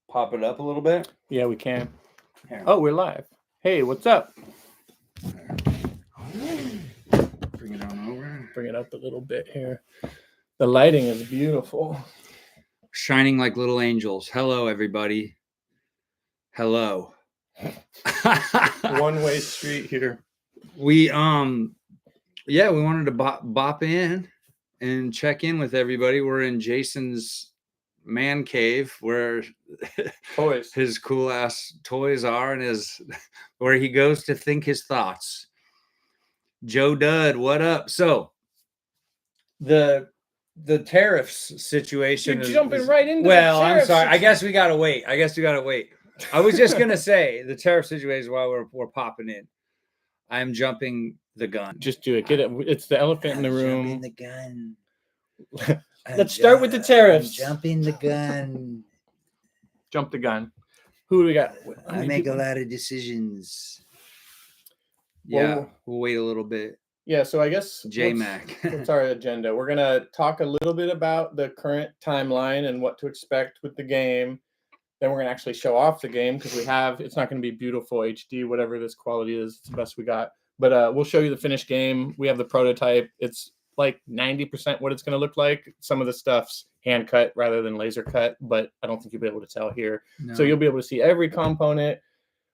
pop it up a little bit? Yeah, we can. Here. Oh, we're live. Hey, what's up? Bring it on over. Bring it up a little bit here. The lighting is beautiful. Shining like little angels. Hello, everybody. Hello. One-way street here. We we wanted to bop in and check in with everybody. We're in Jason's man cave where Toys. his cool ass toys are and where he goes to think his thoughts. Joe Dud, what up? So the tariffs situation You're jumping right into well, the I'm tariff sorry. I guess we gotta wait. I was just gonna say the tariff situation while we're popping in. I'm jumping the gun. Just do it. Get it. It's the elephant in the room. Jumping the gun. Let's start with the tariffs. Jumping the gun. Jump the gun. Who do we got? I make a lot of decisions. Yeah, we'll wait a little bit. Yeah, so I guess J-Mac. What's our agenda? We're going to talk a little bit about the current timeline and what to expect with the game. Then we're going to actually show off the game because it's not going to be beautiful HD, whatever this quality is. It's the best we got. But we'll show you the finished game. We have the prototype. It's like 90% what it's going to look like. Some of the stuff's hand cut rather than laser cut, but I don't think you'll be able to tell here. No. So you'll be able to see every component.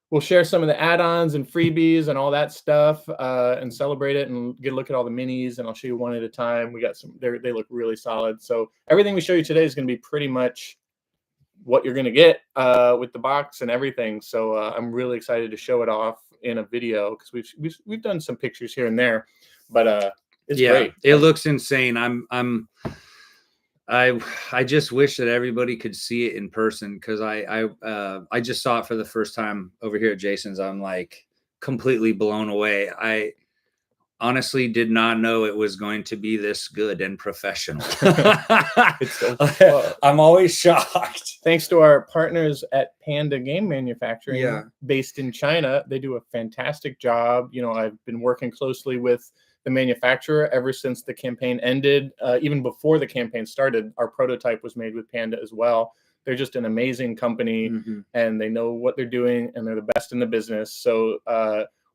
We'll share some of the add-ons and freebies and all that stuff and celebrate it and get a look at all the minis, and I'll show you one at a time. We got some, they look really solid. So everything we show you today is going to be pretty much what you're going to get with the box and everything. So I'm really excited to show it off in a video because we've done some pictures here and there, but it's great. It looks insane. I just wish that everybody could see it in person because I just saw it for the first time over here at Jason's. I'm like completely blown away. I honestly did not know it was going to be this good and professional. I'm always shocked. Thanks to our partners at Panda Game Manufacturing, based in China. They do a fantastic job. You know, I've been working closely with the manufacturer ever since the campaign ended. Even before the campaign started, our prototype was made with Panda as well. They're just an amazing company, and they know what they're doing, and they're the best in the business. So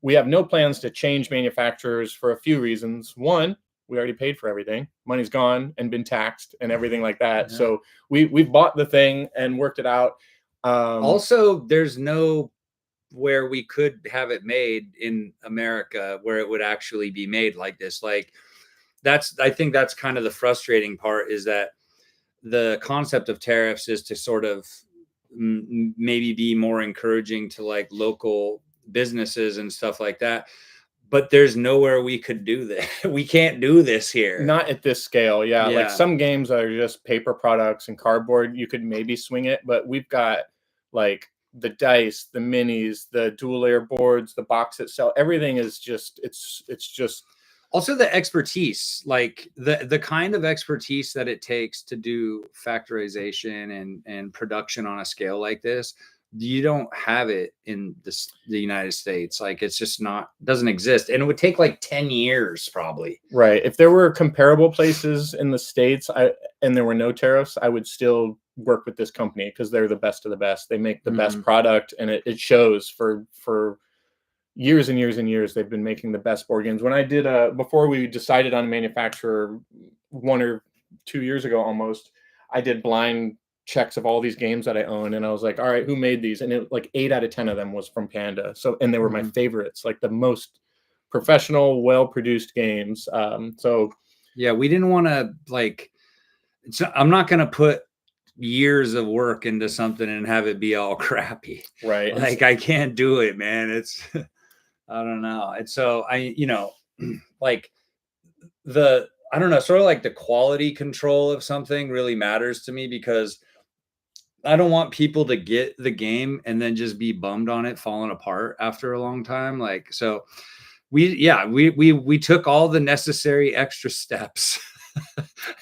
we have no plans to change manufacturers for a few reasons. One, we already paid for everything. Money's gone and been taxed and everything like that. Yeah. So we've bought the thing and worked it out. Also, there's no where we could have it made in America where it would actually be made like this. Like I think that's kind of the frustrating part, is that the concept of tariffs is to sort of maybe be more encouraging to like local businesses and stuff like that. But there's nowhere we could do this. We can't do this here. Not at this scale. Yeah. Like some games are just paper products and cardboard. You could maybe swing it, but we've got like the dice, the minis, the dual layer boards, the box itself, everything is just, it's just. Also the expertise, like the kind of expertise that it takes to do factorization and production on a scale like this, you don't have it in the United States. Like it's just doesn't exist. And it would take like 10 years probably. Right. If there were comparable places in the States and there were no tariffs, I would still work with this company because they're the best of the best. They make the best product, and it shows for years and years and years. They've been making the best board games. When I did before we decided on a manufacturer 1 or 2 years ago almost, I did blind checks of all these games that I own, and I was like, all right, who made these? And it, like 8 out of 10 of them was from Panda. So, and they were my favorites, like the most professional, well-produced games. So yeah, we didn't want to like, I'm not going to put years of work into something and have it be all crappy. Right. Like I can't do it, man. It's, I don't know. And so like I don't know, sort of like the quality control of something really matters to me, because I don't want people to get the game and then just be bummed on it falling apart after a long time. Like, so we took all the necessary extra steps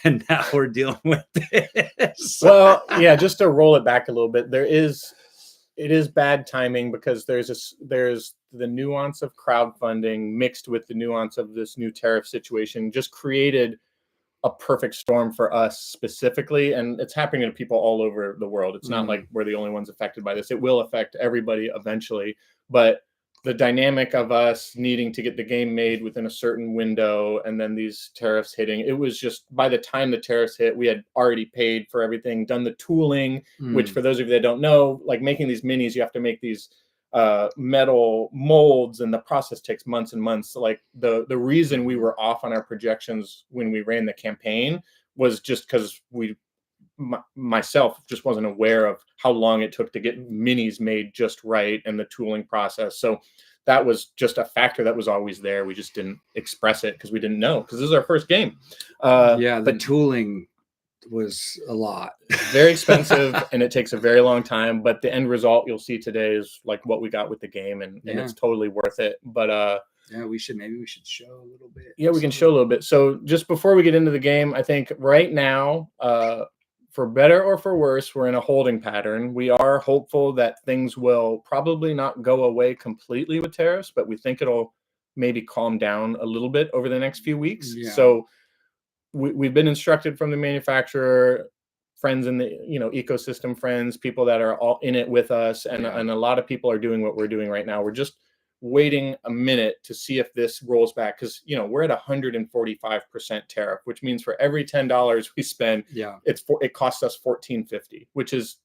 and now we're dealing with this. Well, yeah, just to roll it back a little bit, it is bad timing because there's the nuance of crowdfunding mixed with the nuance of this new tariff situation just created a perfect storm for us specifically, and it's happening to people all over the world. It's not like we're the only ones affected by this. It will affect everybody eventually, but the dynamic of us needing to get the game made within a certain window and then these tariffs hitting, it was just, by the time the tariffs hit, we had already paid for everything, done the tooling, which for those of you that don't know, like making these minis, you have to make these metal molds, and the process takes months and months. So like the reason we were off on our projections when we ran the campaign was just because myself just wasn't aware of how long it took to get minis made just right and the tooling process. So that was just a factor that was always there. We just didn't express it because we didn't know, because this is our first game. The tooling was a lot. Very expensive, and it takes a very long time, but the end result you'll see today is like what we got with the game, and it's totally worth it. But maybe we should show a little bit. Yeah, we can show a little bit. So just before we get into the game, I think right now, for better or for worse, we're in a holding pattern. We are hopeful that things will probably not go away completely with tariffs, but we think it'll maybe calm down a little bit over the next few weeks. Yeah. So we've been instructed from the manufacturer, friends in the ecosystem, friends, people that are all in it with us, and a lot of people are doing what we're doing right now. We're just waiting a minute to see if this rolls back, because we're at 145% tariff, which means for every $10 we spend, it costs us $14.50, which is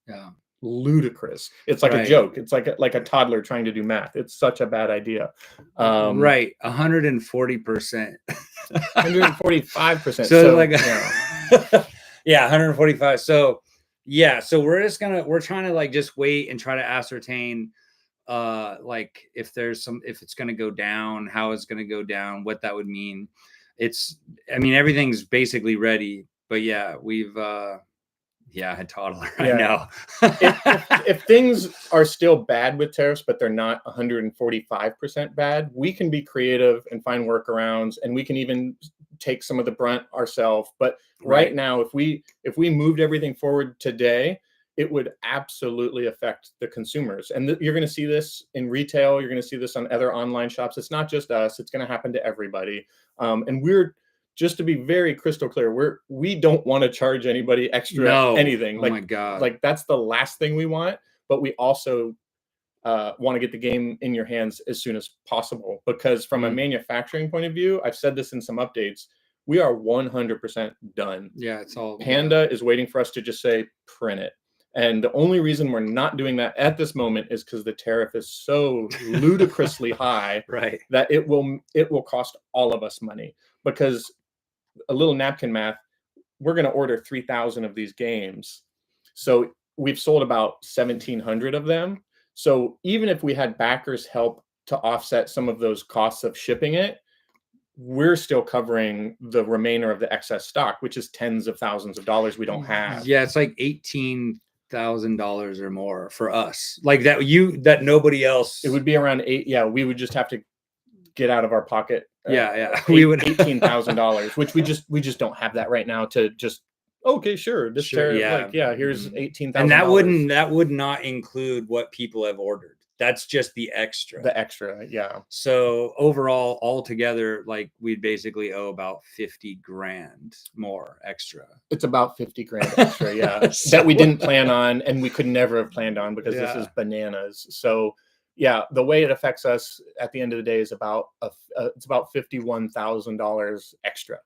ludicrous. It's like a joke. It's like a toddler trying to do math. It's such a bad idea. 140%. 145%. So like 145. So we're trying to like just wait and try to ascertain like if it's going to go down, how it's going to go down, what that would mean. Everything's basically ready, but we've a toddler right now. if things are still bad with tariffs, but they're not 145% bad, we can be creative and find workarounds, and we can even take some of the brunt ourselves. But right now, if we moved everything forward today, it would absolutely affect the consumers. And you're going to see this in retail. You're going to see this on other online shops. It's not just us. It's going to happen to everybody. And we're, just to be very crystal clear, we don't want to charge anybody extra anything. Oh my God. Like that's the last thing we want. But we also want to get the game in your hands as soon as possible, because from a manufacturing point of view, I've said this in some updates, we are 100% done. Yeah, it's all Panda is waiting for us to just say print it. And the only reason we're not doing that at this moment is because the tariff is so ludicrously high that it will cost all of us money. Because a little napkin math, we're going to order 3,000 of these games. So we've sold about 1,700 of them. So even if we had backers help to offset some of those costs of shipping it, we're still covering the remainder of the excess stock, which is tens of thousands of dollars we don't have. Yeah, it's like $18,000 or more for us. Like that nobody else. It would be around $8. Yeah, we would just have to get out of our pocket. We would $18,000, which we just don't have that right now to just this tariff, here's $18,000. And that would not include what people have ordered. That's just the extra. So overall, altogether, like we'd basically owe about 50 grand more extra. It's about 50 grand extra, that we didn't plan on, and we could never have planned on, because this is bananas. So the way it affects us at the end of the day is about it's about $51,000 extra.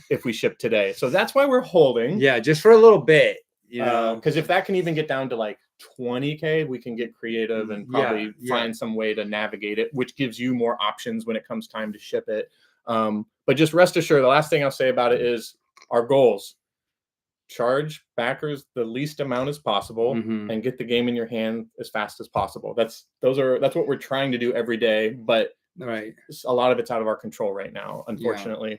If we ship today. So that's why we're holding. Just for a little bit. Because if that can even get down to like 20K, we can get creative and probably find some way to navigate it, which gives you more options when it comes time to ship it. But just rest assured, the last thing I'll say about it is our goals. Charge backers the least amount as possible and get the game in your hand as fast as possible. That's what we're trying to do every day, but a lot of it's out of our control right now, unfortunately.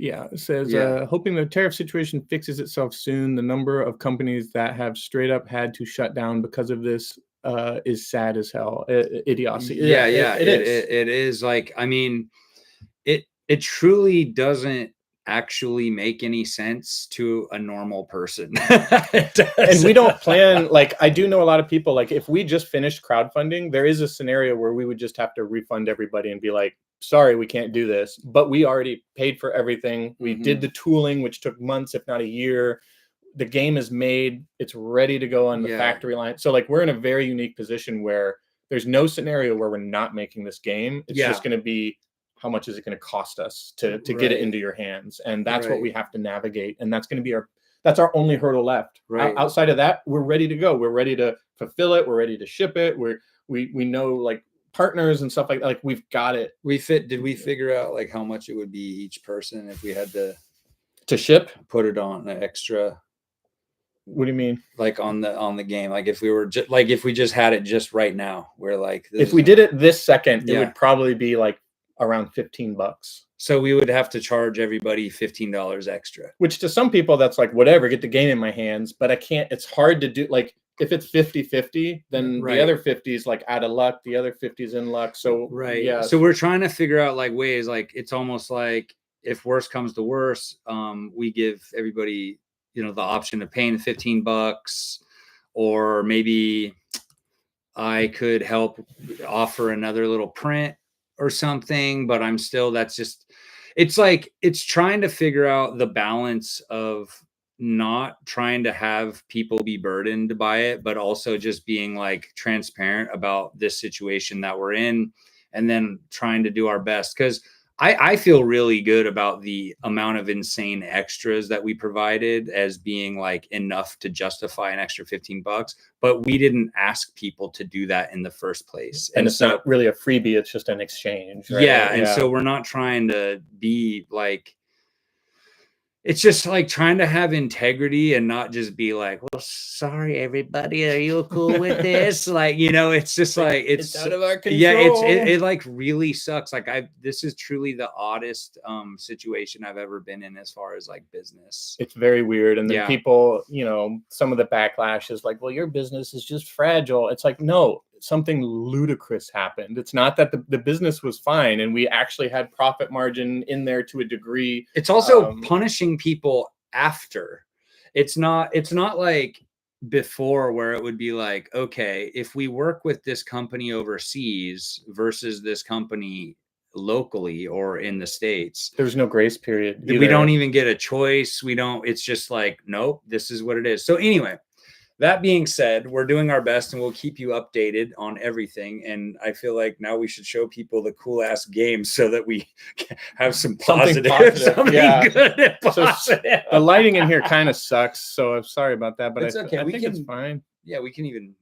It says hoping the tariff situation fixes itself soon. The number of companies that have straight up had to shut down because of this is sad as hell. Idiocy. It is. Like, it truly doesn't actually make any sense to a normal person. And we don't plan, like, I do know a lot of people, like, if we just finished crowdfunding, there is a scenario where we would just have to refund everybody and be like, sorry, we can't do this. But we already paid for everything. We did the tooling, which took months, if not a year. The game is made. It's ready to go on the factory line. So, like, we're in a very unique position where there's no scenario where we're not making this game. It's just going to be, how much is it going to cost us to get it into your hands? And that's what we have to navigate. And that's going to be that's our only hurdle left. Outside of that, we're ready to go. We're ready to fulfill it. We're ready to ship it. We know, like, partners and stuff like that. Like, we've got it. Did we figure out, like, how much it would be each person if we had to ship? Put it on an extra. What do you mean? Like on the game, like if we were if we just had it just right now, we're like, if we did it this second, it would probably be like around $15. So we would have to charge everybody $15 extra. Which to some people, that's like, whatever, get the game in my hands. But I can't, it's hard to do. Like, if it's 50-50, then the other 50 is like out of luck. The other 50 is in luck. So, So we're trying to figure out, like, ways, like, it's almost like if worse comes to worse, we give everybody, you know, the option of paying $15, or maybe I could help offer another little print or something, but I'm still, it's like, it's trying to figure out the balance of not trying to have people be burdened by it, but also just being, like, transparent about this situation that we're in, and then trying to do our best. Because I feel really good about the amount of insane extras that we provided as being, like, enough to justify an extra $15, but we didn't ask people to do that in the first place. And it's not really a freebie. It's just an exchange. Right? And so we're not trying to be like, it's just like trying to have integrity and not just be like, well, sorry, everybody, are you cool with this? Like, you know, it's just like, it's out of our control. Yeah, it like really sucks. Like, this is truly the oddest situation I've ever been in as far as, like, business. It's very weird. And then people, you know, some of the backlash is like, well, your business is just fragile. It's like, no, something ludicrous happened. It's not that the business was fine, and we actually had profit margin in there to a degree. It's also punishing people after. It's not like before, where it would be like, okay, if we work with this company overseas versus this company locally or in the States, there's no grace period either. We don't even get a choice. It's just like, nope, this is what it is. So anyway, that being said, we're doing our best, and we'll keep you updated on everything. And I feel like now we should show people the cool ass games so that we have something good and positive. So the lighting in here kind of sucks, so I'm sorry about that, but it's okay. I think it's fine. Yeah, we can even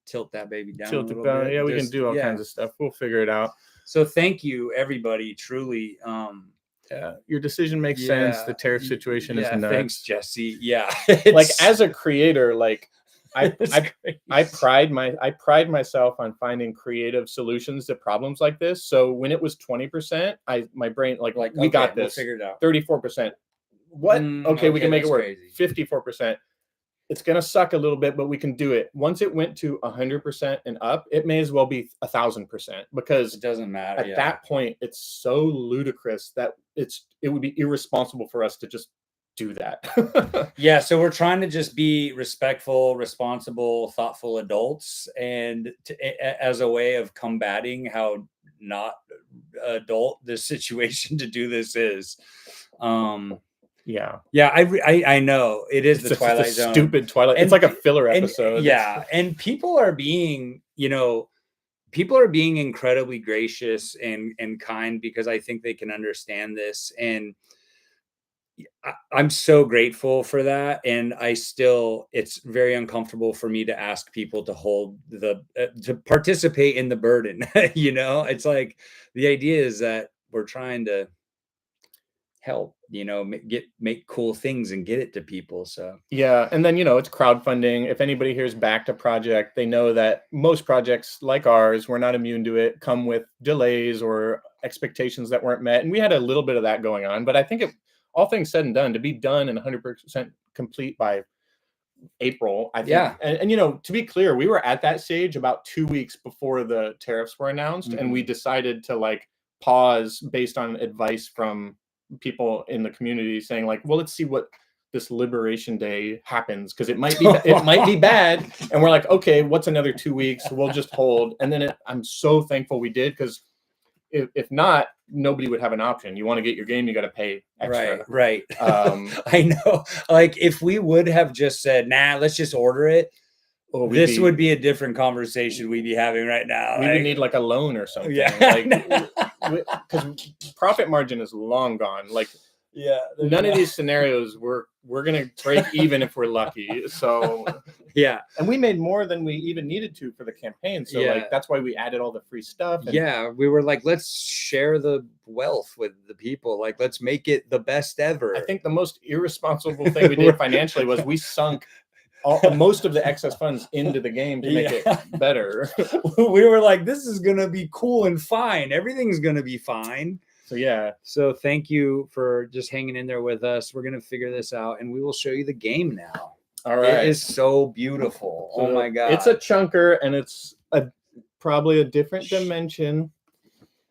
tilt that baby down. Tilt it down. Yeah, we can do all kinds of stuff. We'll figure it out. So thank you, everybody. Truly. Your decision makes sense. The tariff situation is nuts. Thanks, Jesse. Yeah, like, as a creator, like, I pride myself on finding creative solutions to problems like this. So when it was 20%, my brain like we got this. We'll figure it out. 34%. What? Okay, we can make it work. 54%. It's gonna suck a little bit, but we can do it. Once it went to 100% and up, it may as well be 1,000%, because it doesn't matter. At that point, it's so ludicrous that it would be irresponsible for us to just do that. Yeah, so we're trying to just be respectful, responsible, thoughtful adults, and as a way of combating how not adult this situation to do this is. I know it is the Twilight Zone. Stupid Twilight. It's like a filler episode. And people are being, incredibly gracious and kind, because I think they can understand this, and I'm so grateful for that. And it's very uncomfortable for me to ask people to hold to participate in the burden. It's like, the idea is that we're trying to help, make cool things and get it to people. So and then, it's crowdfunding. If anybody here's backed a project, they know that most projects like ours, we're not immune to it, come with delays or expectations that weren't met. And we had a little bit of that going on, but I think all things said and done, to be done and 100% complete by April, I think. And to be clear, we were at that stage about 2 weeks before the tariffs were announced, and we decided to, like, pause based on advice from people in the community saying like, well, let's see what this Liberation Day happens, because it might be bad. And we're like, okay, what's another 2 weeks? We'll just hold. And then I'm so thankful we did, because if not, nobody would have an option. You want to get your game, you got to pay extra. Right. I know. Like if we would have just said, nah, let's just order it, this would be a different conversation we'd be having right now. We would need like a loan or something. Yeah. Because profit margin is long gone. Like, yeah, none of these scenarios we're gonna break even if we're lucky. So yeah, and we made more than we even needed to for the campaign. So like that's why we added all the free stuff. And we were like, let's share the wealth with the people. Like, let's make it the best ever. I think the most irresponsible thing we did financially was we sunk most of the excess funds into the game to make it better. We were like, this is gonna be cool and fine. Everything's gonna be fine. So yeah. So thank you for just hanging in there with us. We're gonna figure this out, and we will show you the game now. All right. It is so beautiful. So, oh my god. It's a chunker, and it's probably a different dimension.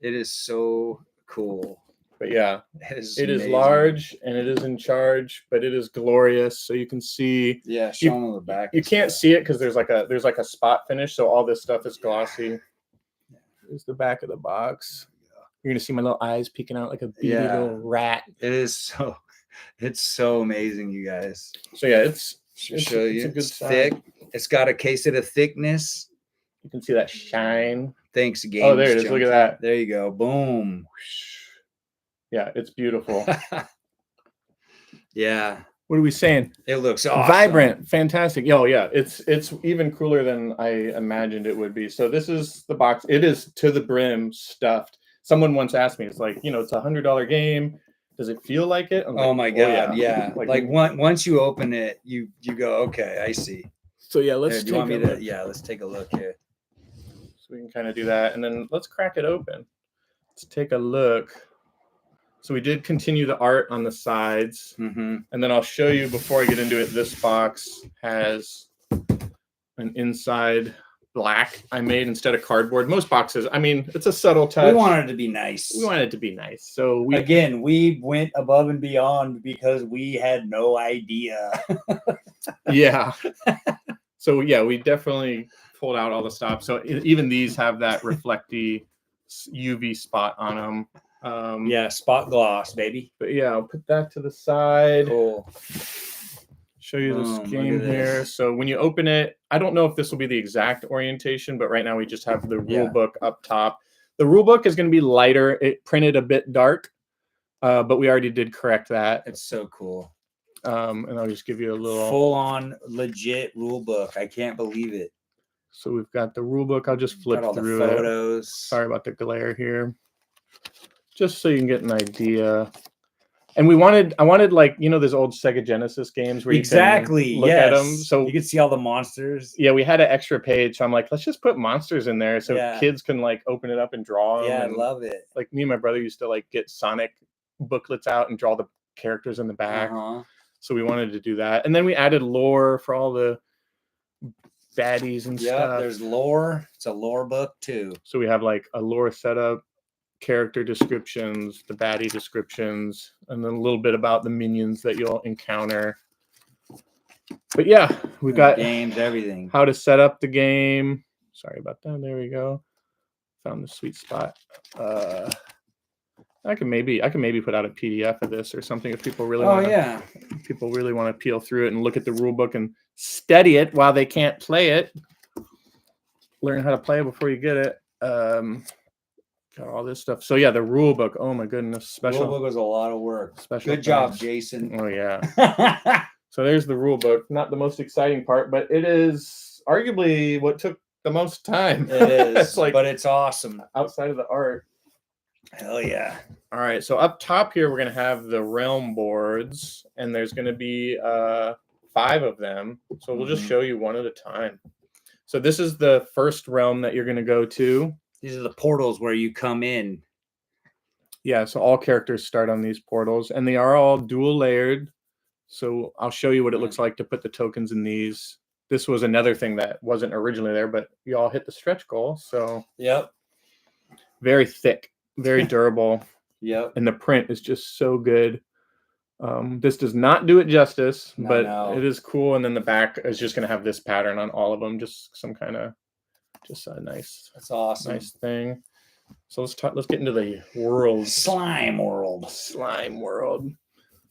It is so cool. But yeah, it is large, and it is in charge, but it is glorious. So you can see. Yeah, show them on the back. You can't see it because there's like a spot finish, so all this stuff is glossy. Here's the back of the box. You're gonna see my little eyes peeking out like a beady little rat. It's so amazing, you guys. So yeah, it's show you. It's a good thick. It's got a case of the thickness. You can see that shine. Thanks, game. Oh, there it is. Look at that. There you go. Boom. Yeah, it's beautiful. Yeah. What are we saying? It looks awesome. Vibrant, fantastic. Oh yeah, it's even cooler than I imagined it would be. So this is the box. It is to the brim stuffed. Someone once asked me, it's like, it's $100 game. Does it feel like it? Oh my god, yeah. Like once you open it, you go, okay, I see. So yeah, let's let's take a look here. So we can kind of do that, and then let's crack it open. Let's take a look. So we did continue the art on the sides, and then I'll show you before I get into it. This box has an inside black I made instead of cardboard. Most boxes, I mean, it's a subtle touch. We wanted it to be nice. So we went above and beyond because we had no idea. Yeah. So yeah, we definitely pulled out all the stops. So even these have that reflecty UV spot on them. Yeah, spot gloss, baby. But yeah, I'll put that to the side. Cool. Show you this game here. So when you open it, I don't know if this will be the exact orientation, but right now we just have the rule book up top. The rule book is going to be lighter. It printed a bit dark, but we already did correct that. It's so cool. And I'll just give you a little full-on legit rule book. I can't believe it. So we've got the rule book. I'll just flip through the photos. Sorry about the glare here. Just so you can get an idea. And I wanted like, those old Sega Genesis games where you can look at them. So you can see all the monsters. Yeah, we had an extra page. So I'm like, let's just put monsters in there so kids can like open it up and draw them. Yeah, I love it. Like me and my brother used to like get Sonic booklets out and draw the characters in the back. So we wanted to do that. And then we added lore for all the baddies and stuff. Yeah, there's lore. It's a lore book too. So we have like a lore setup, character descriptions, the baddie descriptions, and then a little bit about the minions that you'll encounter. But yeah, we've got games, everything. How to set up the game. Sorry about that. There we go. Found the sweet spot. I can maybe put out a PDF of this or something if people really people really want to peel through it and look at the rule book and study it while they can't play it. Learn how to play it before you get it. Got all this stuff. So yeah, the rule book. Oh my goodness, rule book was a lot of work. Good job, Jason. Oh yeah. So there's the rule book. Not the most exciting part, but it is arguably what took the most time. It is, but it's awesome. Outside of the art. Hell yeah. All right, so up top here we're gonna have the realm boards, and there's gonna be 5 of them. So we'll just show you one at a time. So this is the first realm that you're gonna go to. These are the portals where you come in. Yeah, so all characters start on these portals, and they are all dual layered. So I'll show you what it looks like to put the tokens in these. This was another thing that wasn't originally there, but you all hit the stretch goal. So yep, very thick, very durable. Yep. And the print is just so good. This does not do it justice, No, but no. it is cool. And then the back is just going to have this pattern on all of them, just some kind of, just a nice, That's awesome. nice thing. So let's get into the world. Slime world. Slime world.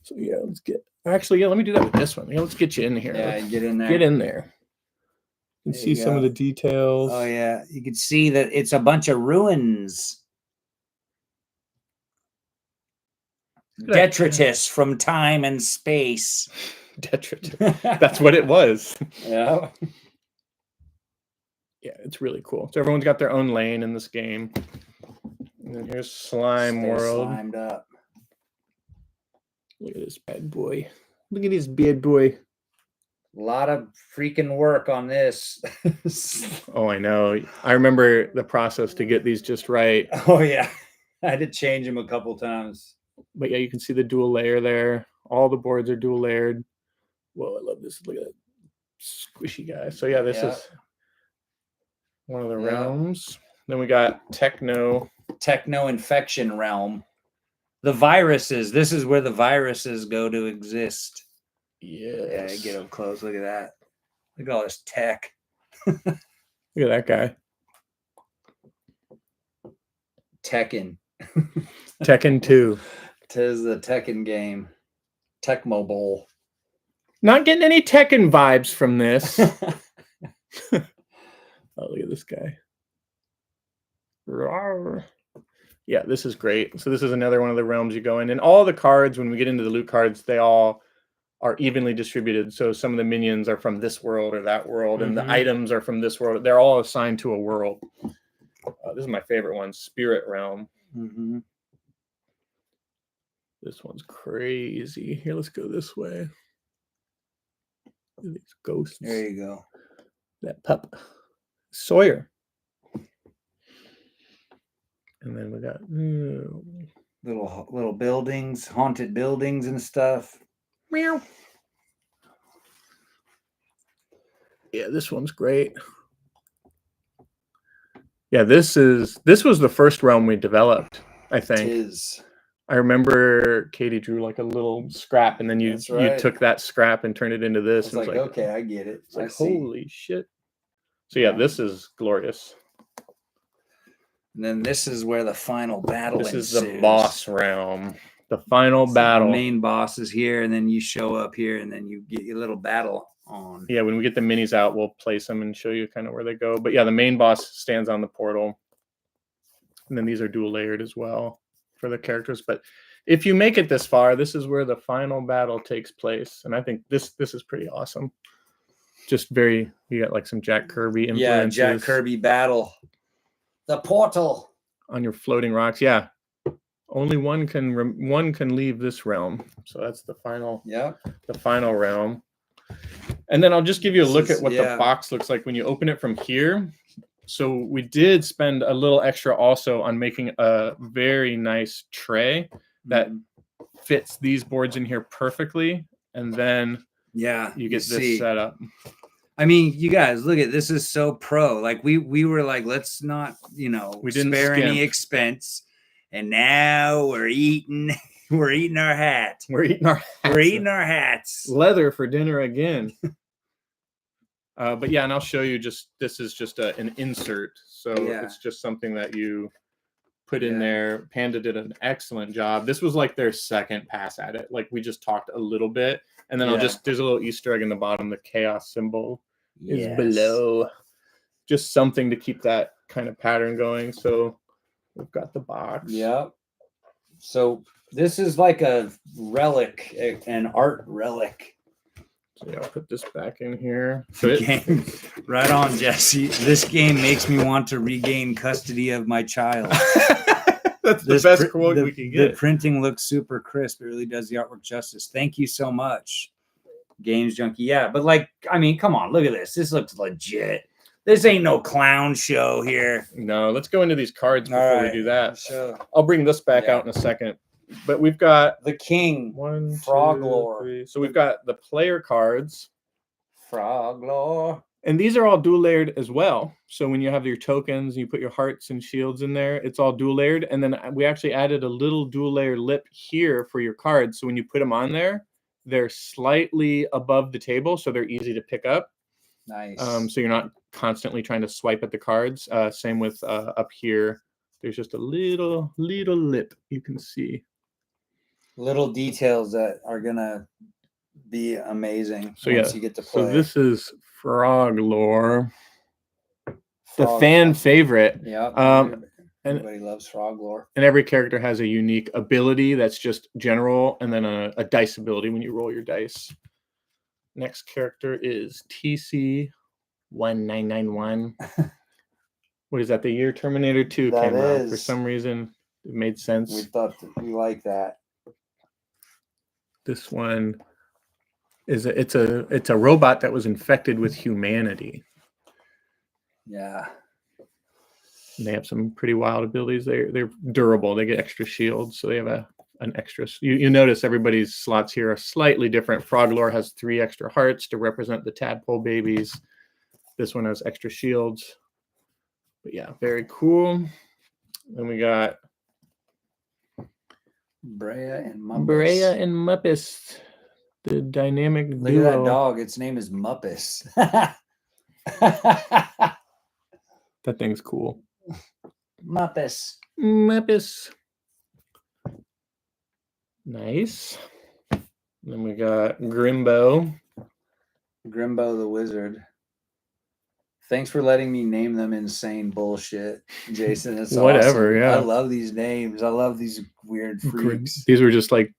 So yeah, let's get, actually, yeah, let me do that with this one. Yeah, let's get you in here. Yeah, get in there. Get in there. You can There see you some go. of the details. Oh yeah, you can see that it's a bunch of ruins. Detritus from time and space. Detritus. That's what it was. Yeah. Yeah, it's really cool. So everyone's got their own lane in this game. And then here's Slime Stay World. slimed up. Look at this bad boy. Look at this bad boy. A lot of freaking work on this. Oh, I know. I remember the process to get these just right. Oh yeah, I had to change them a couple times. But yeah, you can see the dual layer there. All the boards are dual layered. Whoa, I love this. Look at that squishy guy. So yeah, this is one of the realms. Then we got Techno Infection realm. The viruses. This is where the viruses go to exist. Yeah, get up close. Look at that. Look at all this tech. Look at that guy. Tekken. Tekken 2. Tis the Tekken game. Tecmo Bowl. Not getting any Tekken vibes from this. Oh, look at this guy. Rawr. Yeah, this is great. So this is another one of the realms you go in. And all the cards, when we get into the loot cards, they all are evenly distributed. So some of the minions are from this world or that world, and the items are from this world. They're all assigned to a world. This is my favorite one, Spirit Realm. This one's crazy. Here, let's go this way. Look at these ghosts. There you go. That pup. Sawyer. And then we got little buildings, haunted buildings and stuff. Meow. Yeah, this one's great. Yeah, this was the first realm we developed, I think. I remember Katie drew like a little scrap, and then you took that scrap and turned it into this. It's like, okay, I get it. It's like, holy shit. So yeah, this is glorious. And then this is where the final battle ensues. This is the boss realm. The final battle. The main boss is here, and then you show up here, and then you get your little battle on. Yeah, when we get the minis out, we'll place them and show you kind of where they go. But yeah, the main boss stands on the portal. And then these are dual layered as well for the characters. But if you make it this far, this is where the final battle takes place. And I think this is pretty awesome. Just you got like some Jack Kirby influences. Yeah, Jack Kirby battle. The portal. On your floating rocks. Yeah. Only one can leave this realm. So that's the final. Yeah. The final realm. And then I'll just give you a look at what the box looks like when you open it from here. So we did spend a little extra also on making a very nice tray that fits these boards in here perfectly. And then you get this set up. I mean, you guys, look at this. Is so pro. Like we were like, let's not, we didn't spare any expense. And now we're eating our hats. We're eating our hats. Leather for dinner again. But yeah, and I'll show you this is just an insert. So it's just something that you put in there. Panda did an excellent job. This was like their second pass at it. Like we just talked a little bit. And then there's a little Easter egg in the bottom. The chaos symbol is below. Just something to keep that kind of pattern going. So we've got the box. Yeah. So this is like a relic, an art relic. So yeah, I'll put this back in here. Right on, Jesse. This game makes me want to regain custody of my child. That's the best quote we can get. The printing looks super crisp. It really does the artwork justice. Thank you so much, Games Junkie. Yeah, but like, I mean, come on, look at this. This looks legit. This ain't no clown show here. No, let's go into these cards before we do that. Sure. I'll bring this back out in a second. But we've got the King, one, Frog two, Lore. three. So we've got the player cards. Frog Lore. And these are all dual layered as well. So when you have your tokens and you put your hearts and shields in there, it's all dual layered. And then we actually added a little dual layer lip here for your cards. So when you put them on there, they're slightly above the table, so they're easy to pick up. Nice. So you're not constantly trying to swipe at the cards. Same with up here. There's just a little lip you can see. Little details that are gonna be amazing once you get to play. So this is Frog Lore, the fan favorite. Yeah. Everybody loves Frog Lore. And every character has a unique ability that's just general, and then a dice ability when you roll your dice. Next character is TC1991. What is that? The year Terminator 2 came out. For some reason, it made sense. We thought we like that. This one is it's a robot that was infected with humanity. Yeah. And they have some pretty wild abilities. They're durable. They get extra shields, so they have an extra. You notice everybody's slots here are slightly different. Frog Lore has 3 extra hearts to represent the tadpole babies. This one has extra shields. But yeah, very cool. Then we got Brea and Muppis. The dynamic duo. Look at that dog. Its name is Muppis. That thing's cool. Muppis. Nice. Then we got Grimbo the Wizard. Thanks for letting me name them insane bullshit, Jason. It's whatever, awesome. yeah. I love these names. I love these weird freaks. These were just like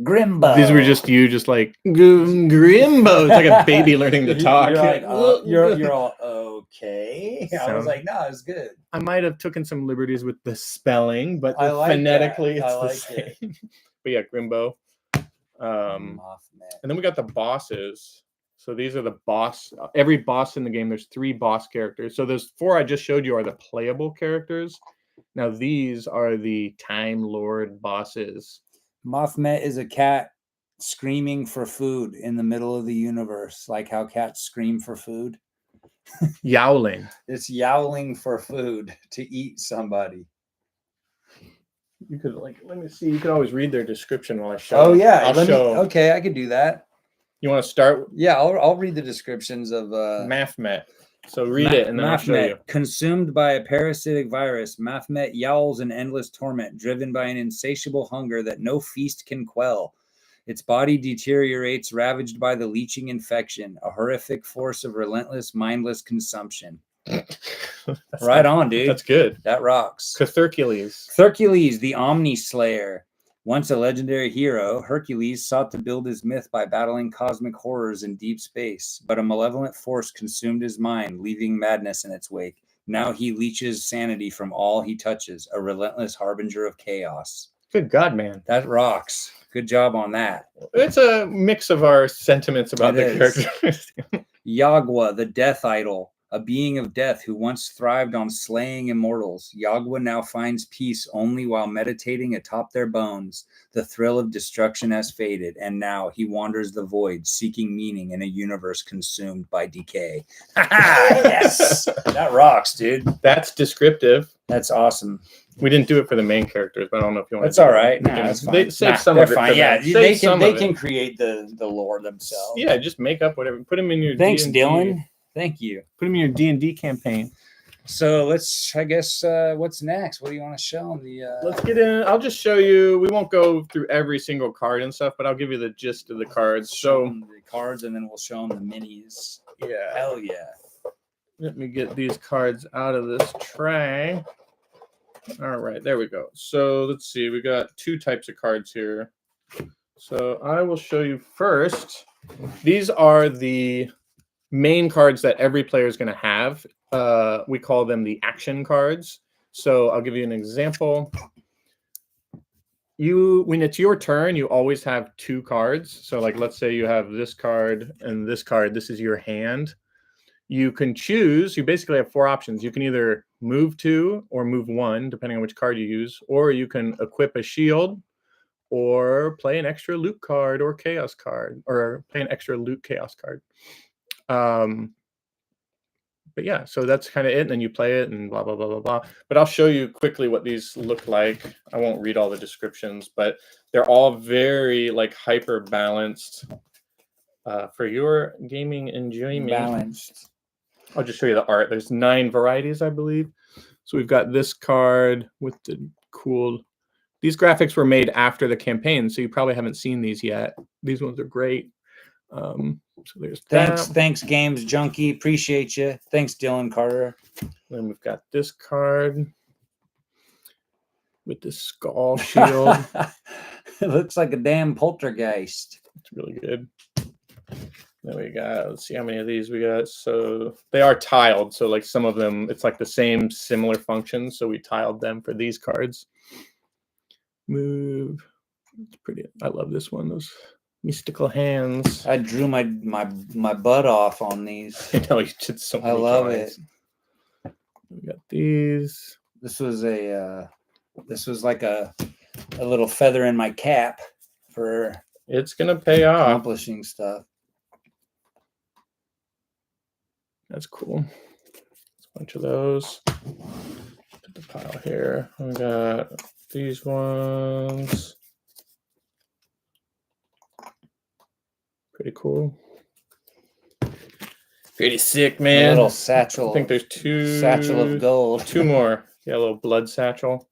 Grimbo. These were just you, just like Grimbo. It's like a baby learning to talk. You're like, you're all okay. I was like, no, it's good. I might have taken some liberties with the spelling, but phonetically, it's the same. But yeah, Grimbo. And then we got the bosses. So these are the boss. Every boss in the game, there's 3 boss characters. So those 4 I just showed you are the playable characters. Now these are the Time Lord bosses. Mothmet is a cat screaming for food in the middle of the universe, like how cats scream for food. Yowling. It's yowling for food to eat somebody. You could let me see. You could always read their description while I show. Oh yeah, okay, I could do that. You want to start? Yeah, I'll read the descriptions of Mathmet. So read it and then I'll show you. Consumed by a parasitic virus, Mathmet yowls in endless torment, driven by an insatiable hunger that no feast can quell. Its body deteriorates, ravaged by the leeching infection, a horrific force of relentless, mindless consumption. Right on, dude. That's good. That rocks. Hercules, the Omni Slayer. Once a legendary hero, Hercules sought to build his myth by battling cosmic horrors in deep space, but a malevolent force consumed his mind, leaving madness in its wake. Now he leeches sanity from all he touches, a relentless harbinger of chaos. Good God, man. That rocks. Good job on that. It's a mix of our sentiments about the characters. Yagwa, the Death Idol. A being of death who once thrived on slaying immortals, Yagwa now finds peace only while meditating atop their bones. The thrill of destruction has faded, and now he wanders the void, seeking meaning in a universe consumed by decay. Yes! That rocks, dude. That's descriptive. That's awesome. We didn't do it for the main characters, but I don't know if you want to. That's all right. No, that's fine. Save some of it. Fine. Yeah, they can create the lore themselves. Yeah, just make up whatever. Put them in your Thanks, D&D. Dylan. Thank you. Put them in your D&D campaign. So let's, I guess, what's next? What do you want to show them? Let's get in. I'll just show you. We won't go through every single card and stuff, but I'll give you the gist of the cards. Show them the cards, and then we'll show them the minis. Yeah. Hell yeah. Let me get these cards out of this tray. All right, there we go. So let's see. We got 2 types of cards here. So I will show you first. These are the main cards that every player is going to have. We call them the action cards. So I'll give you an example. When it's your turn, you always have 2 cards. So like, let's say you have this card and this card. This is your hand. You can choose. You basically have 4 options. You can either move 2 or move 1, depending on which card you use, or you can equip a shield, or play an extra loot card or chaos card, or play an extra loot chaos card. but yeah, so that's kind of it. And then you play it and blah, blah, blah, blah, blah. But I'll show you quickly what these look like. I won't read all the descriptions, but they're all very like hyper balanced for your gaming enjoyment. Balanced. I'll just show you the art. There's 9 varieties, I believe. So we've got this card with the cool. These graphics were made after the campaign, so you probably haven't seen these yet. These ones are great. So there's thanks, Games Junkie. Appreciate you. Thanks, Dylan Carter. Then we've got this card with the skull shield. It looks like a damn poltergeist. It's really good. Then we got, let's see how many of these we got. So they are tiled. So like some of them, it's like the same similar functions. So we tiled them for these cards. Move. It's pretty. I love this one. Those mystical hands. I drew my butt off on these. I know, you did so many I love drawings. it. We got these. This was like a little feather in my cap for It's gonna pay off. accomplishing stuff. That's cool. There's a bunch of those. Put the pile here. We got these ones. Pretty cool. Pretty sick, man. A little satchel. I think there's 2 satchel of gold. 2 more. Yeah, a little blood satchel.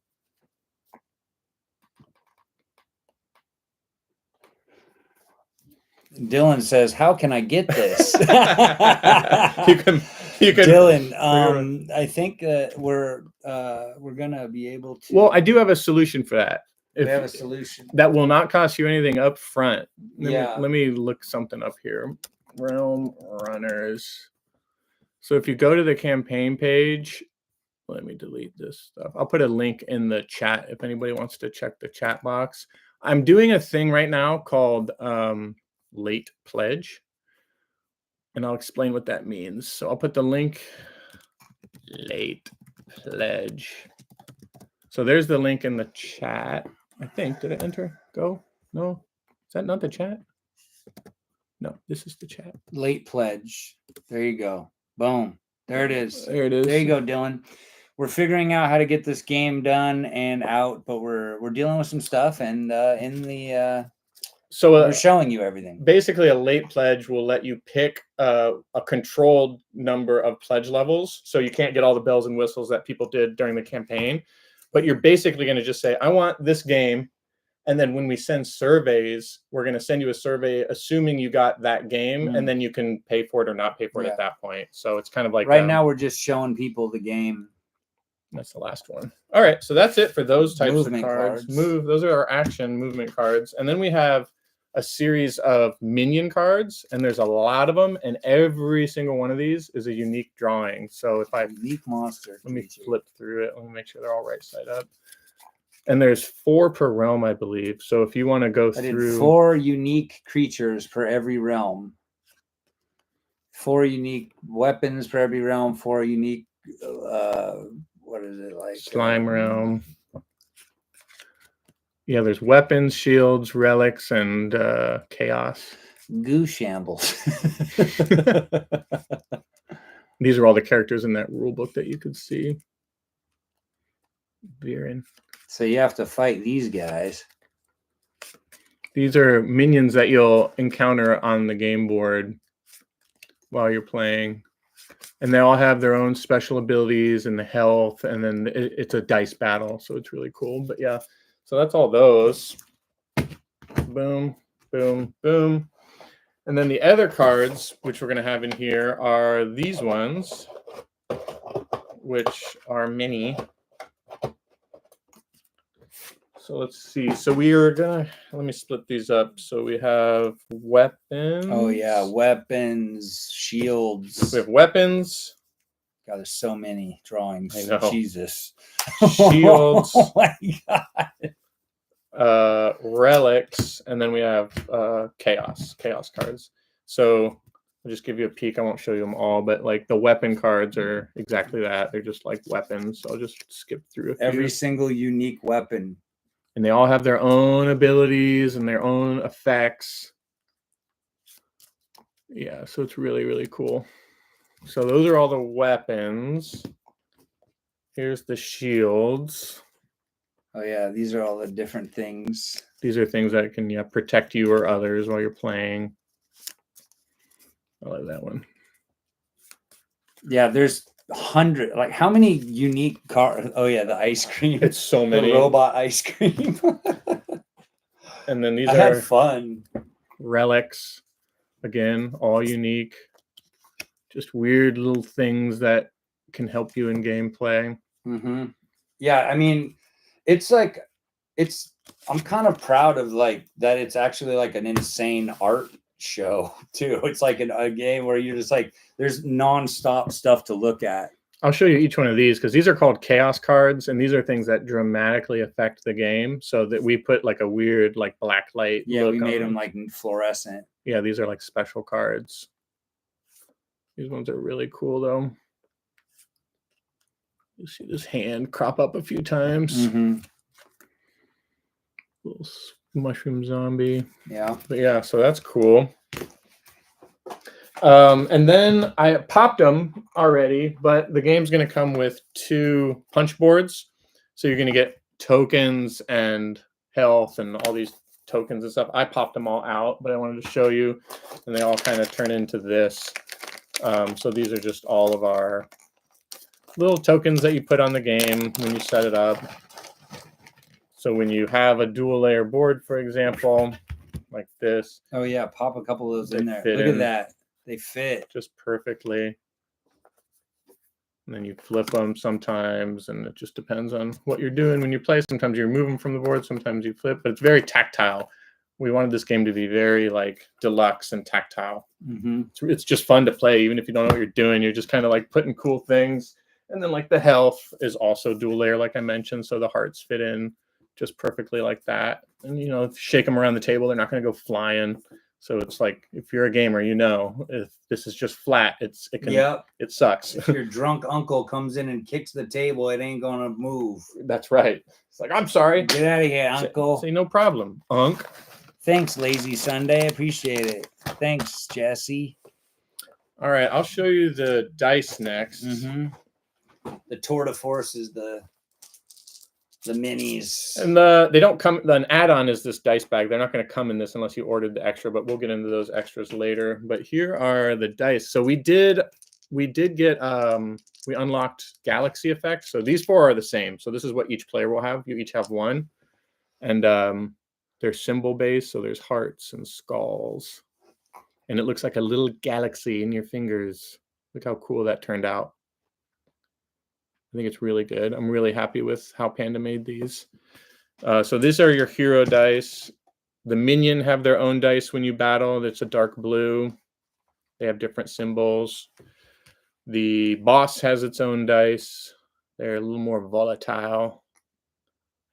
Dylan says, "How can I get this?" you can. Dylan, I think we're gonna be able to. Well, I do have a solution for that. We have a solution that will not cost you anything up front. Let me look something up here. Realm Runners. So if you go to the campaign page, let me delete this stuff. I'll put a link in the chat if anybody wants to check the chat box. I'm doing a thing right now called late pledge, and I'll explain what that means. So I'll put the link, late pledge. So there's the link in the chat. I think, did it enter? Go? No? Is that not the chat? No, this is the chat. Late pledge. There you go. Boom. There it is. There it is. There you go, Dylan. We're figuring out how to get this game done and out, but we're dealing with some stuff, and we're showing you everything. Basically, a late pledge will let you pick a controlled number of pledge levels, so you can't get all the bells and whistles that people did during the campaign. But you're basically going to just say, I want this game. And then when we send surveys, we're going to send you a survey assuming you got that game. And then you can pay for it or not pay for it at that point. So it's kind of like right now we're just showing people the game. That's the last one. All right. So that's it for those types movement of cards. Those are our action movement cards. And then we have a series of minion cards, and there's a lot of them, and every single one of these is a unique drawing. So if I unique monster, let me flip through it. Let me make sure they're all right side up. And there's 4 per realm, I believe. So if you want to go through 4 unique creatures per every realm, 4 unique weapons per every realm, 4 unique what is it like? Slime realm. Yeah, there's weapons, shields, relics, and chaos. Goo shambles. These are all the characters in that rule book that you could see. Viren. So you have to fight these guys. These are minions that you'll encounter on the game board while you're playing. And they all have their own special abilities and the health. And then it's a dice battle. So it's really cool. But yeah. So that's all those. Boom, boom, boom. And then the other cards, which we're going to have in here, are these ones, which are mini. So let's see. So we are going to, let me split these up. So we have weapons. Oh, yeah. Weapons, shields. We have weapons. God, there's so many drawings. I know. Jesus. Shields. Oh, my God. Relics, and then we have chaos cards. So I'll just give you a peek. I won't show you them all, but like the weapon cards are exactly that. They're just like weapons. So I'll just skip through a few. Every single unique weapon. And they all have their own abilities and their own effects. Yeah, so it's really, really cool. So those are all the weapons. Here's the shields. Oh yeah, these are all the different things. These are things that can protect you or others while you're playing. I like that one. Yeah, there's 100. Like, how many unique cars? Oh yeah, the ice cream. It's so many. The robot ice cream. And then these I are had fun. relics. Again, all unique. Just weird little things that can help you in gameplay. Mm-hmm. Yeah, I mean, it's like, I'm kind of proud of like that. It's actually like an insane art show too. It's like a game where you're just like, there's nonstop stuff to look at. I'll show you each one of these because these are called chaos cards, and these are things that dramatically affect the game. So that we put like a weird like black light. Yeah, look we made on them like fluorescent. Yeah, these are like special cards. These ones are really cool though. You see this hand crop up a few times. Mm-hmm. Little mushroom zombie. Yeah. But yeah, so that's cool. And then I popped them already, but the game's going to come with 2 punch boards. So you're going to get tokens and health and all these tokens and stuff. I popped them all out, but I wanted to show you, and they all kind of turn into this. So these are just all of our little tokens that you put on the game when you set it up. So when you have a dual layer board, for example, like this. Oh yeah, pop a couple of those in there. Look in at that. They fit just perfectly. And then you flip them sometimes, and it just depends on what you're doing when you play. Sometimes you remove them from the board, sometimes you flip, but it's very tactile. We wanted this game to be very like deluxe and tactile. Mm-hmm. It's just fun to play, even if you don't know what you're doing. You're just kind of like putting cool things. And then like the health is also dual layer, like I mentioned, so the hearts fit in just perfectly like that. And if you shake them around the table, they're not going to go flying. So it's like, if you're a gamer, if this is just flat, it sucks. If your drunk uncle comes in and kicks the table, it ain't gonna move. That's right. It's like, I'm sorry. Get out of here, uncle. Say no problem, Unc. Thanks, Lazy Sunday. Appreciate it. Thanks, Jesse. All right, I'll show you the dice next. Mm-hmm. The tour de force is the minis. And they don't come. An add-on is this dice bag. They're not going to come in this unless you ordered the extra, but we'll get into those extras later. But here are the dice. So we did get we unlocked galaxy effects. So these 4 are the same. So this is what each player will have. You each have one, and they're symbol based. So there's hearts and skulls, and it looks like a little galaxy in your fingers. Look how cool that turned out. I think it's really good. I'm really happy with how Panda made these. So these are your hero dice. The minion have their own dice when you battle. It's a dark blue. They have different symbols. The boss has its own dice. They're a little more volatile.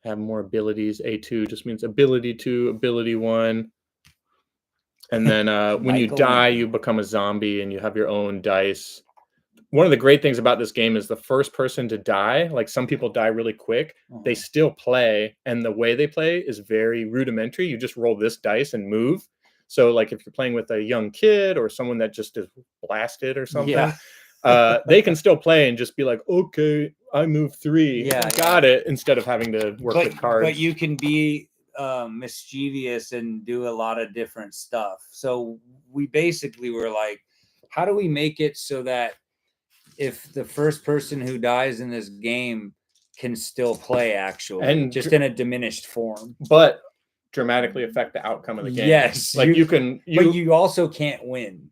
Have more abilities. A2 just means ability 2, ability 1. And then when you die, you become a zombie and you have your own dice. One of the great things about this game is the first person to die, like some people die really quick, they still play, and the way they play is very rudimentary. You just roll this dice and move. So like if you're playing with a young kid or someone that just is blasted or something, they can still play and just be like, okay, I moved 3. Got it, instead of having to work with cards. But you can be mischievous and do a lot of different stuff. So we basically were like, how do we make it so that if the first person who dies in this game can still play, actually, and just in a diminished form, but dramatically affect the outcome of the game. Yes, like but you also can't win.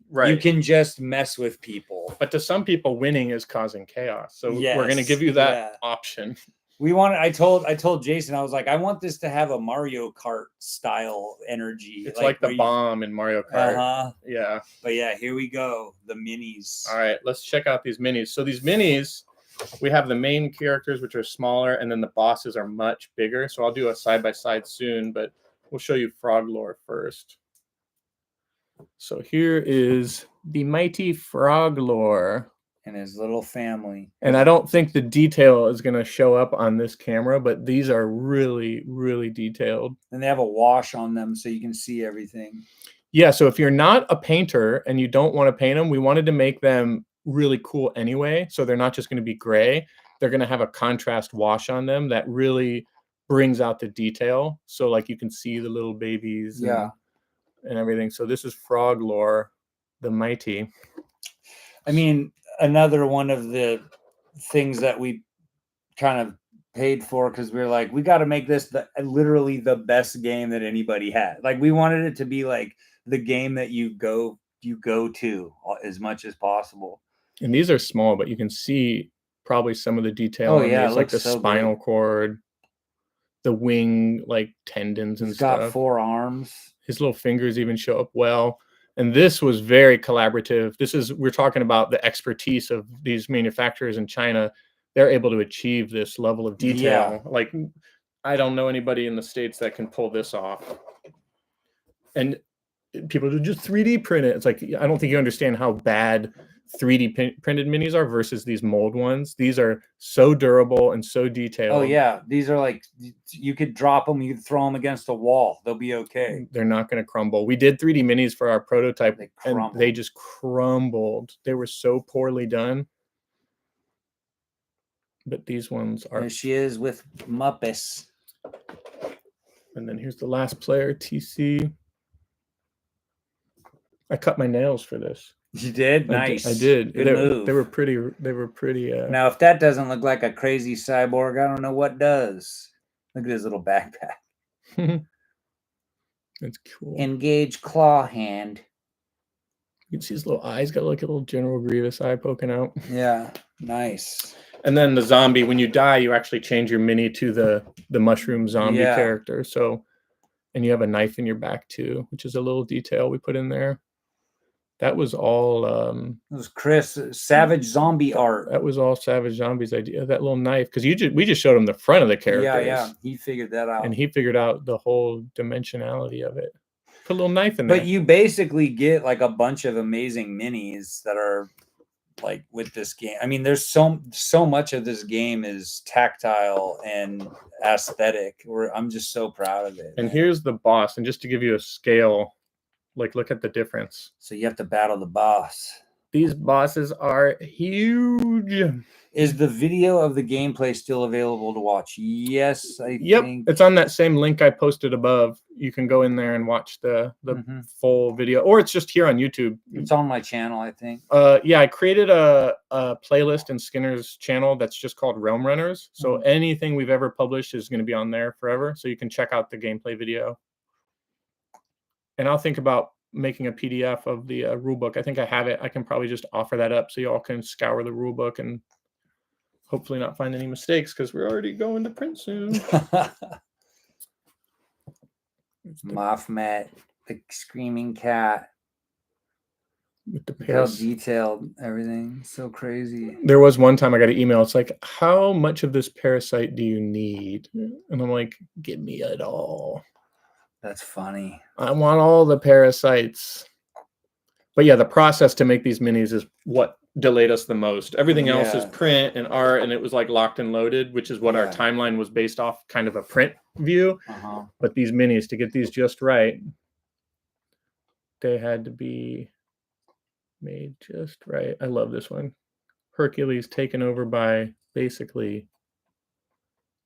Right, you can just mess with people. But to some people, winning is causing chaos. So we're going to give you that option. I told Jason, I was like, I want this to have a Mario Kart style energy. It's like the bomb in Mario Kart. Yeah. But yeah, here we go. The minis. All right, let's check out these minis. So these minis, we have the main characters, which are smaller, and then the bosses are much bigger. So I'll do a side-by-side soon, but we'll show you Frog Lore first. So here is the mighty Frog Lore. And his little family. And I don't think the detail is going to show up on this camera, but these are really, really detailed. And they have a wash on them so you can see everything. Yeah, so if you're not a painter and you don't want to paint them, we wanted to make them really cool anyway. So they're not just going to be gray. They're going to have a contrast wash on them that really brings out the detail. So like you can see the little babies and everything. So this is Frog Lore, the Mighty. I mean, another one of the things that we kind of paid for because we were like, we got to make this literally the best game that anybody had. Like we wanted it to be like the game that you go to as much as possible. And these are small, but you can see probably some of the detail on these, like the spinal cord, the wing, like tendons and stuff. He's got 4 arms. His little fingers even show up well. And this was very collaborative. We're talking about the expertise of these manufacturers in China. They're able to achieve this level of detail. Yeah. Like, I don't know anybody in the States that can pull this off. And people do just 3D print it. It's like, I don't think you understand how bad 3D printed minis are versus these mold ones. These are so durable and so detailed. Oh yeah, these are like, you could drop them, you could throw them against a wall, they'll be okay. They're not going to crumble. We did 3D minis for our prototype, and they just crumbled. They were so poorly done. But these ones are. There she is with Muppets. And then here's the last player, TC. I cut my nails for this. You did? Nice. I did. Good move. They were pretty. Now, if that doesn't look like a crazy cyborg, I don't know what does. Look at his little backpack. That's cool. Engage claw hand. You can see his little eyes got like a little General Grievous eye poking out. Yeah, nice. And then the zombie, when you die, you actually change your mini to the mushroom zombie character. So, and you have a knife in your back too, which is a little detail we put in there. That was all. It was Chris Savage Zombie art. That was all Savage Zombie's idea. That little knife, because we just showed him the front of the characters. Yeah, he figured that out, and he figured out the whole dimensionality of it. Put a little knife in there. But you basically get like a bunch of amazing minis that are like with this game. I mean, there's so much of this game is tactile and aesthetic. I'm just so proud of it. And here's the boss, and just to give you a scale. Like, look at the difference. So you have to battle the boss. These bosses are huge. Is the video of the gameplay still available to watch? Yes, I think. It's on that same link I posted above. You can go in there and watch the full video, or it's just here on YouTube. It's on my channel, I think. Yeah, I created a playlist in Skinner's channel that's just called Realm Runners. So anything we've ever published is going to be on there forever. So you can check out the gameplay video. And I'll think about making a PDF of the rulebook. I think I have it. I can probably just offer that up so y'all can scour the rulebook and hopefully not find any mistakes because we're already going to print soon. Mothmat, the screaming cat. With the how detailed everything. So crazy. There was one time I got an email. It's like, how much of this parasite do you need? And I'm like, give me it all. That's funny. I want all the parasites. But yeah, the process to make these minis is what delayed us the most. Everything else is print and art, and it was like locked and loaded, which is what our timeline was based off, kind of a print view. But these minis, to get these just right, they had to be made just right. I love this one. Hercules taken over by basically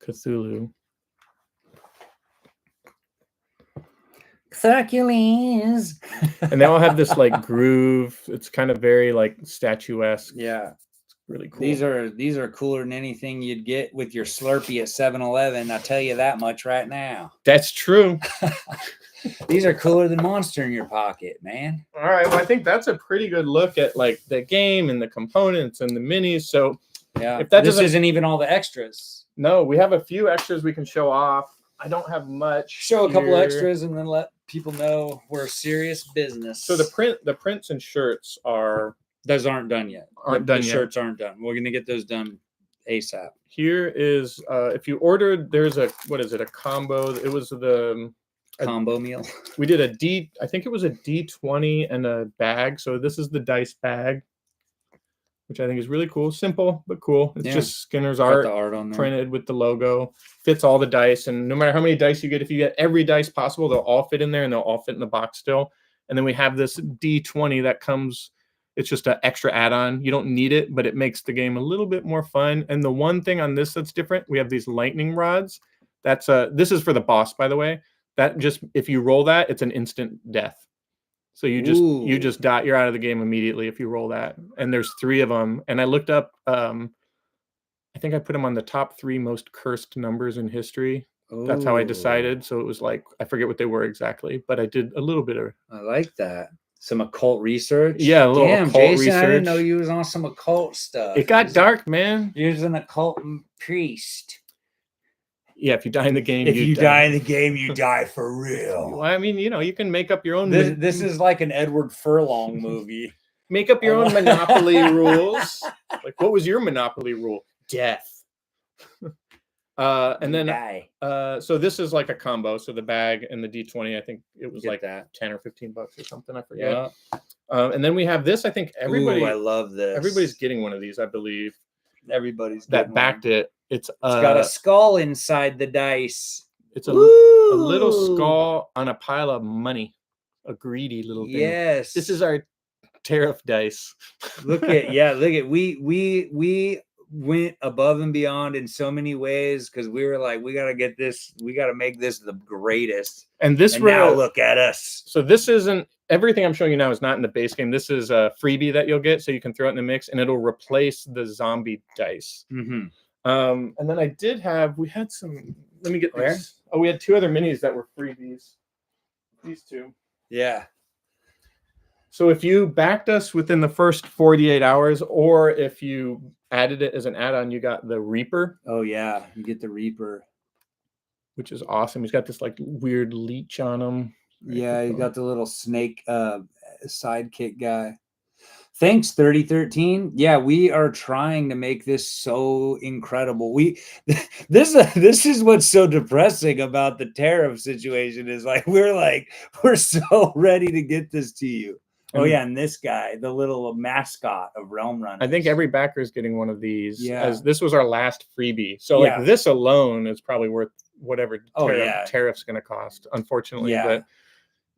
Cthulhu. Hercules. And they all have this like groove. It's kind of very like statuesque. Yeah. It's really cool. These are cooler than anything you'd get with your Slurpee at 7-Eleven. I'll tell you that much right now. That's true. These are cooler than Monster in your pocket, man. All right. Well, I think that's a pretty good look at like the game and the components and the minis. So yeah, if that isn't even all the extras. No, we have a few extras we can show off. I don't have much. Show a couple extras and then let people know we're serious business. So the prints and shirts those aren't done yet. The shirts aren't done. We're gonna get those done ASAP. Here is if you ordered, there's a combo. It was the combo meal. We did I think it was a D20 and a bag. So this is the dice bag, which I think is really cool. Simple, but cool. It's just Skinner's art on there, printed with the logo. Fits all the dice. And no matter how many dice you get, if you get every dice possible, they'll all fit in there and they'll all fit in the box still. And then we have this D20 that comes. It's just an extra add-on. You don't need it, but it makes the game a little bit more fun. And the one thing on this that's different, we have these lightning rods. This is for the boss, by the way. That just, if you roll that, it's an instant death. So you just die. You're out of the game immediately if you roll that. And there's 3 of them. And I looked up. I think I put them on the top 3 most cursed numbers in history. That's how I decided. So it was like, I forget what they were exactly, but I did a little bit of. I like that. Some occult research. Yeah, a little occult Jason, research. I didn't know you was on some occult stuff. It got dark, man. You're an occult priest. Yeah, if you die in the game, you die in the game, you die for real. Well, I mean, you can make up your own. This is like an Edward Furlong movie. Make up your own Monopoly rules. Like, what was your Monopoly rule? Death. And then die. So this is like a combo. So the bag and the D20, I think it was like that $10 or $15 or something. I forget. Yeah. And then we have this. I think everybody. I love this. Everybody's getting one of these, I believe. Everybody's that backed one. It's got a skull inside the dice. It's a little skull on a pile of money. A greedy little thing. Yes. This is our Tariff dice. Look at we went above and beyond in so many ways because we were like, we got to get this, we got to make this the greatest. And now look at us. So this isn't everything I'm showing you now is not in the base game. This is a freebie that you'll get, so you can throw it in the mix, and it'll replace the zombie dice. Mm-hmm. And then we had some. Let me get these. Oh, we had 2 other minis that were freebies. These 2. Yeah. So if you backed us within the first 48 hours, or if you added it as an add-on, you got the Reaper. Oh yeah, you get the Reaper, which is awesome. He's got this like weird leech on him. Yeah, you got the little snake sidekick guy. Thanks, 3013. Yeah, we are trying to make this so incredible. This is what's so depressing about the Tariff situation is we're so ready to get this to you. Oh yeah, and this guy, the little mascot of Realm Runners. I think every backer is getting one of these. Yeah, as this was our last freebie. So like this alone is probably worth whatever Tariff's going to cost. Unfortunately, but.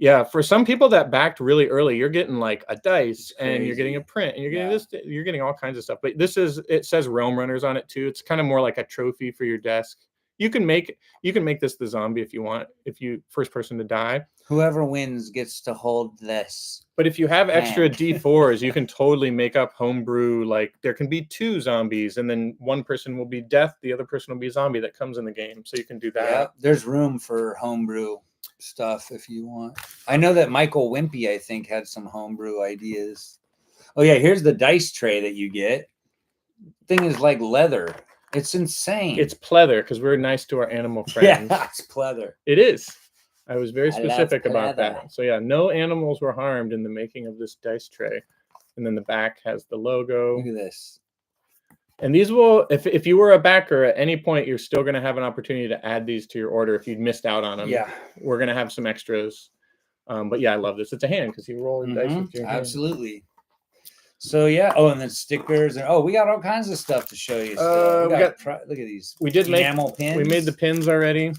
Yeah, for some people that backed really early, you're getting like a dice and you're getting a print and you're getting this, you're getting all kinds of stuff. But it says Realm Runners on it too. It's kind of more like a trophy for your desk. You can make this the zombie if you want, if you first person to die. Whoever wins gets to hold this. But if you have extra D4s, you can totally make up homebrew. Like there can be 2 zombies and then one person will be death, the other person will be zombie that comes in the game. So you can do that. Yeah, there's room for homebrew stuff if you want. I know that Michael Wimpy, I think, had some homebrew ideas. Oh yeah, here's the dice tray that you get. Thing is like leather. It's insane. It's pleather because we're nice to our animal friends. Yeah, it's pleather. It is. I was very specific about that. So yeah, no animals were harmed in the making of this dice tray. And then the back has the logo. Look at this. And these will, if you were a backer at any point, you're still going to have an opportunity to add these to your order if you'd missed out on them. Yeah. We're going to have some extras. But yeah, I love this. It's a hand because you roll dice with your hand. Absolutely. So yeah. Oh, and then stickers. And we got all kinds of stuff to show you. Look at these. We did enamel pins. We made the pins already.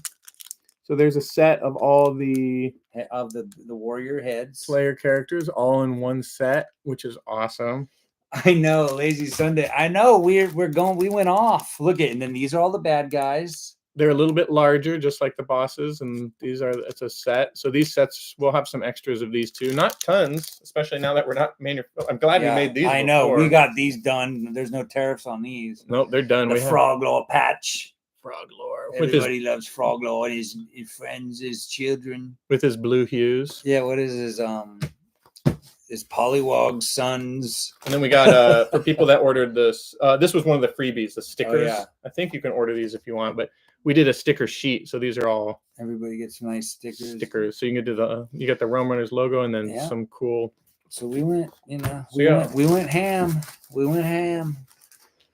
So there's a set of all the warrior heads, Slayer characters, all in one set, which is awesome. I know, Lazy Sunday. I know we went off. Look at, and then these are all the bad guys. They're a little bit larger, just like the bosses, and it's a set. So these sets will have some extras of these too. Not tons, especially now that we're not I'm glad we made these. I know we got these done. There's no tariffs on these. Nope, they're done. The Frog Lore patch. Frog Lore. Everybody loves Frog Lore. His friends, his children. With his blue hues. Yeah. What is his Pollywog sons. And then we got for people that ordered this. This was one of the freebies, the stickers. Oh, yeah. I think you can order these if you want, but we did a sticker sheet, so these are all. Everybody gets nice stickers. So you can do you got the Realm Runners logo and then some cool. So we went, we went ham. We went ham.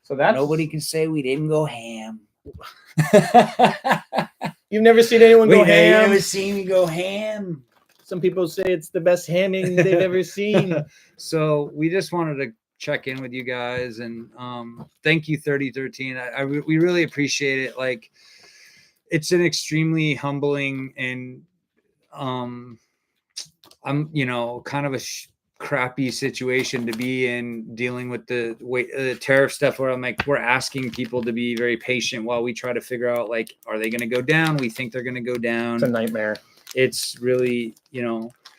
So that's nobody can say we didn't go ham. You've never seen anyone go ham. You've never seen me go ham. Some people say it's the best hamming they've ever seen. So we just wanted to check in with you guys and thank you 3013. We really appreciate it. Like it's an extremely humbling and I'm, kind of a crappy situation to be in, dealing with the tariff stuff, where I'm like, we're asking people to be very patient while we try to figure out, like, are they going to go down? We think they're going to go down. It's a nightmare. It's really,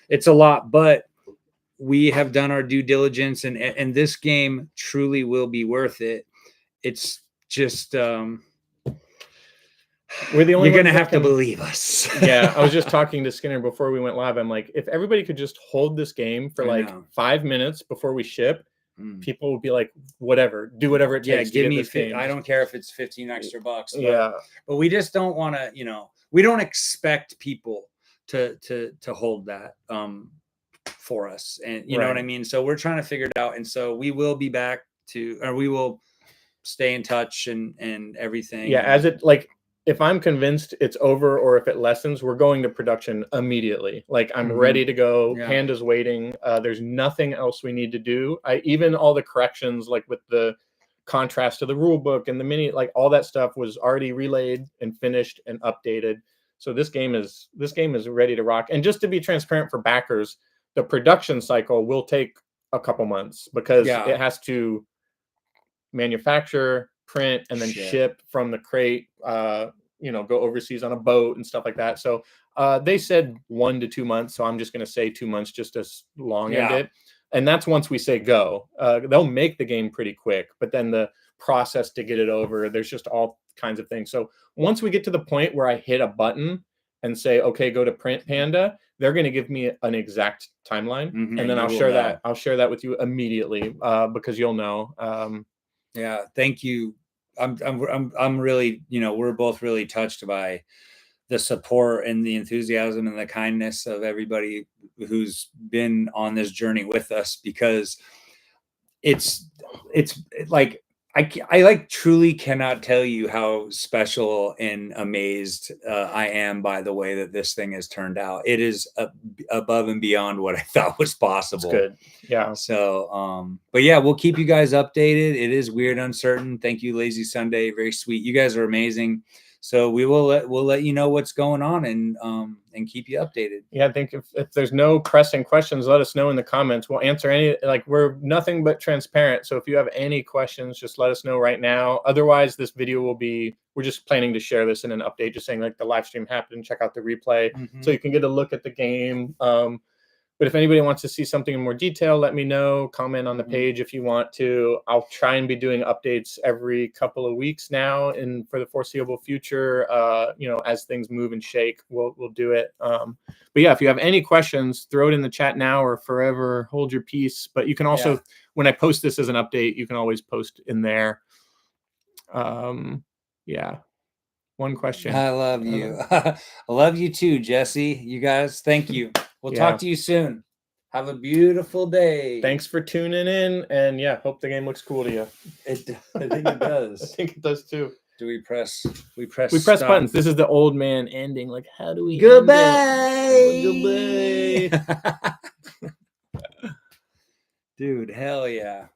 it's a lot, but we have done our due diligence, and this game truly will be worth it. It's just, we're the only you're gonna ones that have to can believe us. Yeah, I was just talking to Skinner before we went live. I'm like, if everybody could just hold this game for I like know. 5 minutes before we ship, Mm. people would be like, whatever, do whatever it Yeah, takes to give get me this game. I don't care if it's 15 extra bucks. But, Yeah, but we just don't want to, we don't expect people to hold that for us, and you know what I Right. mean. So we're trying to figure it out, and so we will be back or we will stay in touch and everything. Yeah, and, as it like, if I'm convinced it's over or if it lessens, we're going to production immediately. Like, I'm ready to go. Yeah. Panda's waiting. There's nothing else we need to do. Even all the corrections, like with the contrast to the rule book and the mini, like all that stuff was already relayed and finished and updated. So this game is ready to rock. And just to be transparent for backers, the production cycle will take a couple months because it has to manufacture, print, and then ship from the crate, go overseas on a boat and stuff like that. So they said 1 to 2 months. So I'm just going to say 2 months just to long end it. And that's once we say go. They'll make the game pretty quick, but then the process to get it over, there's just all kinds of things. So once we get to the point where I hit a button and say, okay, go to print Panda, they're going to give me an exact timeline. And then I'll share that with you immediately because you'll know. Yeah, thank you. I'm really, we're both really touched by the support and the enthusiasm and the kindness of everybody who's been on this journey with us, because it's like, I like truly cannot tell you how special and amazed I am by the way that this thing has turned out. It is above and beyond what I thought was possible. It's good. Yeah. So, but yeah, we'll keep you guys updated. It is weird, uncertain. Thank you, Lazy Sunday. Very sweet. You guys are amazing. So we'll let you know what's going on and keep you updated. Yeah, I think if there's no pressing questions, let us know in the comments. We'll answer any, like, we're nothing but transparent. So if you have any questions, just let us know right now. Otherwise, this video we're just planning to share this in an update, just saying like the live stream happened, check out the replay so you can get a look at the game. But if anybody wants to see something in more detail, let me know. Comment on the page if you want to. I'll try and be doing updates every couple of weeks now, and for the foreseeable future, as things move and shake, we'll do it. But yeah, if you have any questions, throw it in the chat now or forever hold your peace. But you can also, when I post this as an update, you can always post in there. Yeah. One question. I love you. I love you too, Jesse. You guys, thank you. We'll talk to you soon. Have a beautiful day. Thanks for tuning in, and yeah, hope the game looks cool to you. I think it does. I think it does too. Do we press? We press buttons. This is the old man ending. Like, how do we? Goodbye. Goodbye. Dude, hell yeah.